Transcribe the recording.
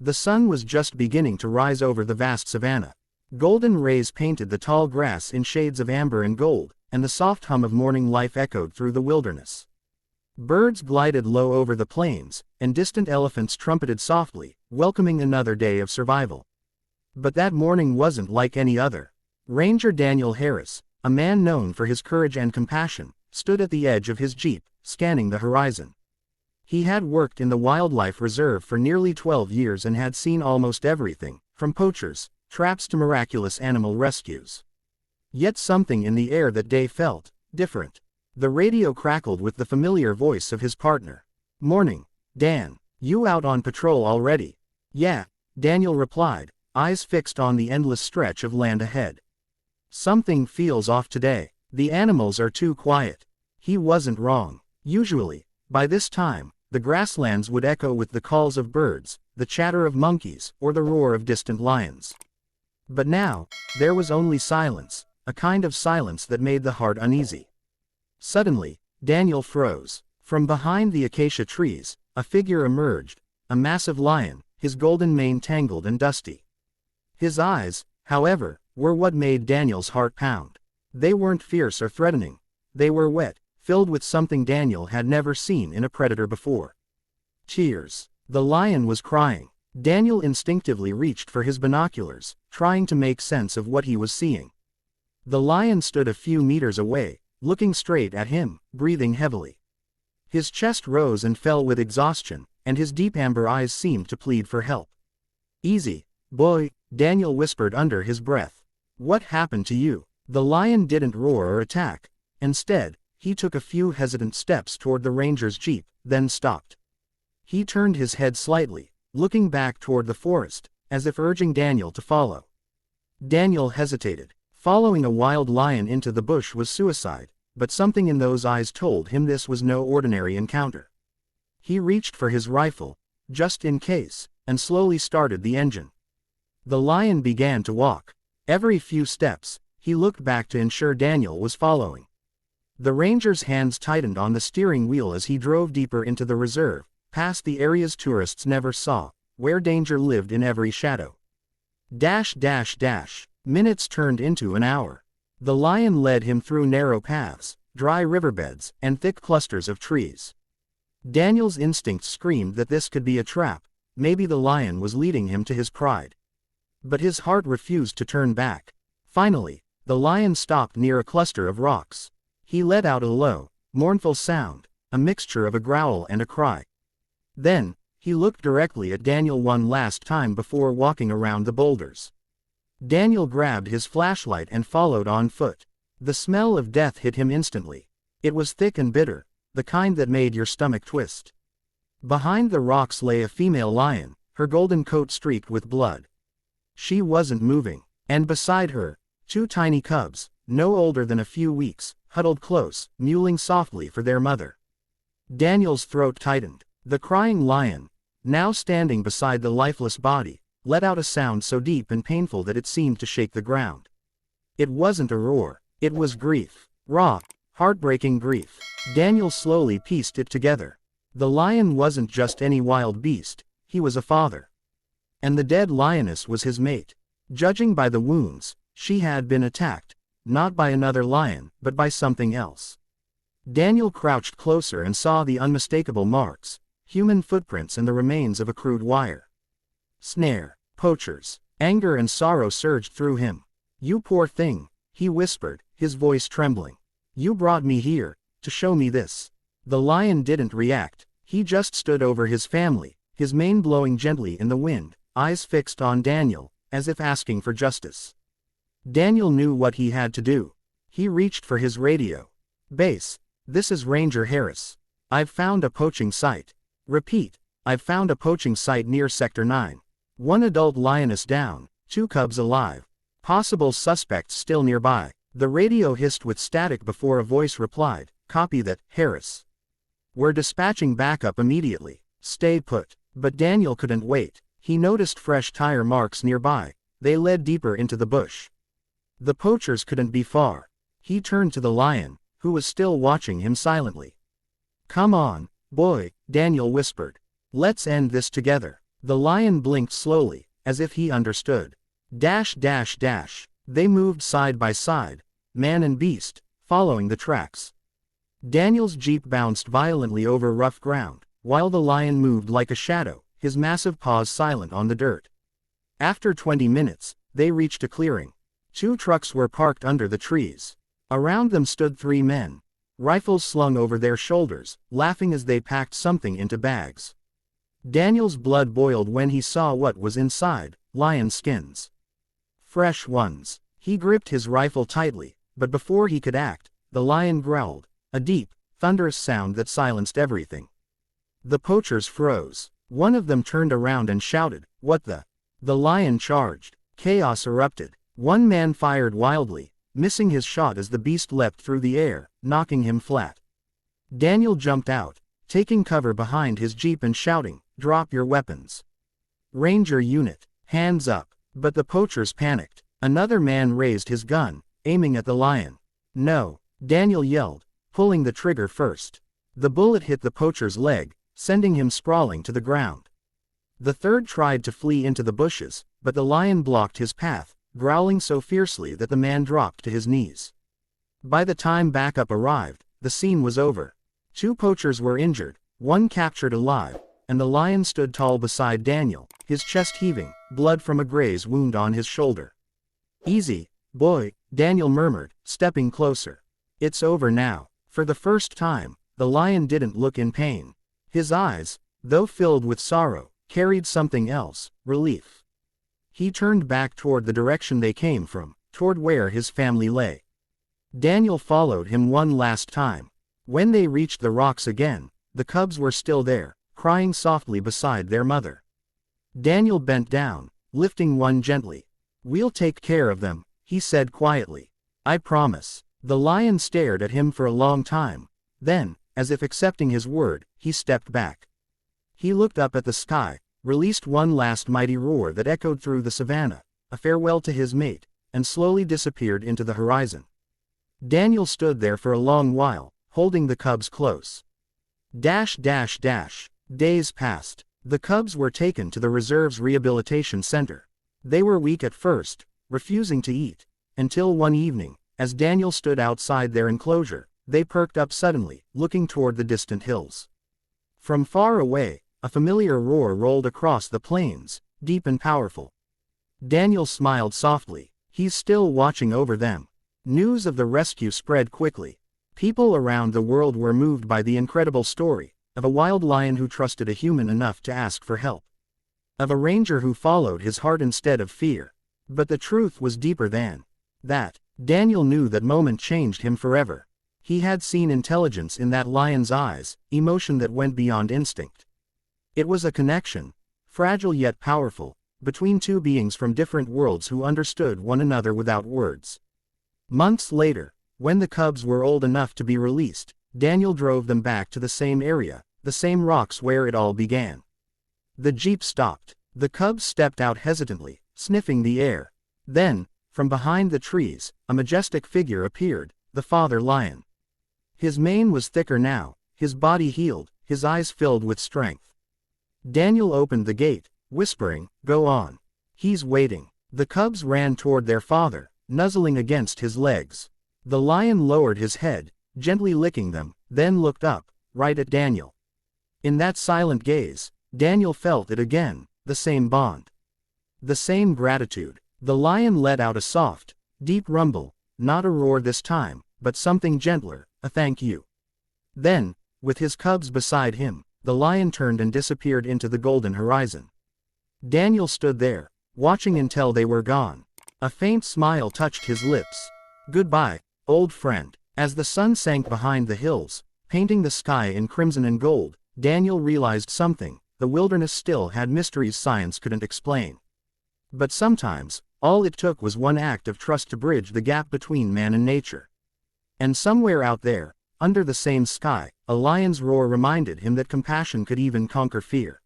The sun was just beginning to rise over the vast savannah. Golden rays painted the tall grass in shades of amber and gold, and the soft hum of morning life echoed through the wilderness. Birds glided low over the plains, and distant elephants trumpeted softly, welcoming another day of survival. But that morning wasn't like any other. Ranger Daniel Harris, a man known for his courage and compassion, stood at the edge of his jeep, scanning the horizon. He had worked in the wildlife reserve for nearly 12 years and had seen almost everything, from poachers, traps to miraculous animal rescues. Yet something in the air that day felt different. The radio crackled with the familiar voice of his partner. "Morning, Dan. You out on patrol already?" "Yeah," Daniel replied, eyes fixed on the endless stretch of land ahead. "Something feels off today. The animals are too quiet." He wasn't wrong. Usually, by this time, the grasslands would echo with the calls of birds, the chatter of monkeys, or the roar of distant lions. But now, there was only silence, a kind of silence that made the heart uneasy. Suddenly, Daniel froze. From behind the acacia trees, a figure emerged, a massive lion, his golden mane tangled and dusty. His eyes, however, were what made Daniel's heart pound. They weren't fierce or threatening. They were wet, filled with something Daniel had never seen in a predator before. Tears. The lion was crying. Daniel instinctively reached for his binoculars, trying to make sense of what he was seeing. The lion stood a few meters away, looking straight at him, breathing heavily. His chest rose and fell with exhaustion, and his deep amber eyes seemed to plead for help. "Easy, boy," Daniel whispered under his breath. "What happened to you?" The lion didn't roar or attack. Instead, he took a few hesitant steps toward the ranger's jeep, then stopped. He turned his head slightly, looking back toward the forest, as if urging Daniel to follow. Daniel hesitated. Following a wild lion into the bush was suicide, but something in those eyes told him this was no ordinary encounter. He reached for his rifle, just in case, and slowly started the engine. The lion began to walk. Every few steps, he looked back to ensure Daniel was following. The ranger's hands tightened on the steering wheel as he drove deeper into the reserve, past the areas tourists never saw, where danger lived in every shadow. Dash. Minutes turned into an hour. The lion led him through narrow paths, dry riverbeds, and thick clusters of trees. Daniel's instincts screamed that this could be a trap. Maybe the lion was leading him to his pride. But his heart refused to turn back. Finally, the lion stopped near a cluster of rocks. He let out a low, mournful sound, a mixture of a growl and a cry. Then, he looked directly at Daniel one last time before walking around the boulders. Daniel grabbed his flashlight and followed on foot. The smell of death hit him instantly. It was thick and bitter, the kind that made your stomach twist. Behind the rocks lay a female lion, her golden coat streaked with blood. She wasn't moving, and beside her, two tiny cubs, no older than a few weeks, huddled close, mewling softly for their mother. Daniel's throat tightened. The crying lion, now standing beside the lifeless body, let out a sound so deep and painful that it seemed to shake the ground. It wasn't a roar, it was grief. Raw, heartbreaking grief. Daniel slowly pieced it together. The lion wasn't just any wild beast, he was a father. And the dead lioness was his mate. Judging by the wounds, she had been attacked, not by another lion, but by something else. Daniel crouched closer and saw the unmistakable marks, human footprints and the remains of a crude wire. Snare, poachers. Anger and sorrow surged through him. "You poor thing," he whispered, his voice trembling. "You brought me here, to show me this." The lion didn't react, he just stood over his family, his mane blowing gently in the wind, eyes fixed on Daniel, as if asking for justice. Daniel knew what he had to do. He reached for his radio. "Base, this is Ranger Harris. I've found a poaching site. Repeat, I've found a poaching site near Sector 9. One adult lioness down, 2 cubs alive. Possible suspects still nearby." The radio hissed with static before a voice replied, "Copy that, Harris. We're dispatching backup immediately. Stay put." But Daniel couldn't wait. He noticed fresh tire marks nearby. They led deeper into the bush. The poachers couldn't be far. He turned to the lion, who was still watching him silently. "Come on, boy," Daniel whispered. "Let's end this together." The lion blinked slowly, as if he understood. Dash dash dash. They moved side by side, man and beast, following the tracks. Daniel's jeep bounced violently over rough ground, while the lion moved like a shadow, his massive paws silent on the dirt. After 20 minutes, they reached a clearing. 2 trucks were parked under the trees. Around them stood 3 men, rifles slung over their shoulders, laughing as they packed something into bags. Daniel's blood boiled when he saw what was inside: lion skins. Fresh ones. He gripped his rifle tightly, but before he could act, the lion growled, a deep, thunderous sound that silenced everything. The poachers froze. One of them turned around and shouted, "What the?" The lion charged. Chaos erupted. One man fired wildly, missing his shot as the beast leapt through the air, knocking him flat. Daniel jumped out, taking cover behind his jeep and shouting, "Drop your weapons. Ranger unit, hands up." But the poachers panicked. Another man raised his gun, aiming at the lion. "No," Daniel yelled, pulling the trigger first. The bullet hit the poacher's leg, sending him sprawling to the ground. The third tried to flee into the bushes, but the lion blocked his path, growling so fiercely that the man dropped to his knees. By the time backup arrived, the scene was over. 2 poachers were injured, 1 captured alive, and the lion stood tall beside Daniel, his chest heaving, blood from a graze wound on his shoulder. "Easy, boy," Daniel murmured, stepping closer. "It's over now." For the first time, the lion didn't look in pain. His eyes, though filled with sorrow, carried something else: relief. He turned back toward the direction they came from, toward where his family lay. Daniel followed him one last time. When they reached the rocks again, the cubs were still there, crying softly beside their mother. Daniel bent down, lifting one gently. "We'll take care of them," he said quietly. "I promise." The lion stared at him for a long time. Then, as if accepting his word, he stepped back. He looked up at the sky, released one last mighty roar that echoed through the savannah, a farewell to his mate, and slowly disappeared into the horizon. Daniel stood there for a long while, holding the cubs close. Dash dash dash. Days passed. The cubs were taken to the reserve's rehabilitation center. They were weak at first, refusing to eat, until one evening, as Daniel stood outside their enclosure, they perked up suddenly, looking toward the distant hills. From far away, a familiar roar rolled across the plains, deep and powerful. Daniel smiled softly. He's still watching over them. News of the rescue spread quickly. People around the world were moved by the incredible story of a wild lion who trusted a human enough to ask for help. Of a ranger who followed his heart instead of fear. But the truth was deeper than that. Daniel knew that moment changed him forever. He had seen intelligence in that lion's eyes, emotion that went beyond instinct. It was a connection, fragile yet powerful, between 2 beings from different worlds who understood one another without words. Months later, when the cubs were old enough to be released, Daniel drove them back to the same area, the same rocks where it all began. The jeep stopped. The cubs stepped out hesitantly, sniffing the air. Then, from behind the trees, a majestic figure appeared, the father lion. His mane was thicker now, his body healed, his eyes filled with strength. Daniel opened the gate, whispering, "Go on. He's waiting." The cubs ran toward their father, nuzzling against his legs. The lion lowered his head, gently licking them, then looked up, right at Daniel. In that silent gaze, Daniel felt it again, the same bond. The same gratitude. The lion let out a soft, deep rumble, not a roar this time, but something gentler, a thank you. Then, with his cubs beside him, the lion turned and disappeared into the golden horizon. Daniel stood there, watching until they were gone. A faint smile touched his lips. "Goodbye, old friend." As the sun sank behind the hills, painting the sky in crimson and gold, Daniel realized something: the wilderness still had mysteries science couldn't explain. But sometimes, all it took was one act of trust to bridge the gap between man and nature. And somewhere out there, under the same sky, a lion's roar reminded him that compassion could even conquer fear.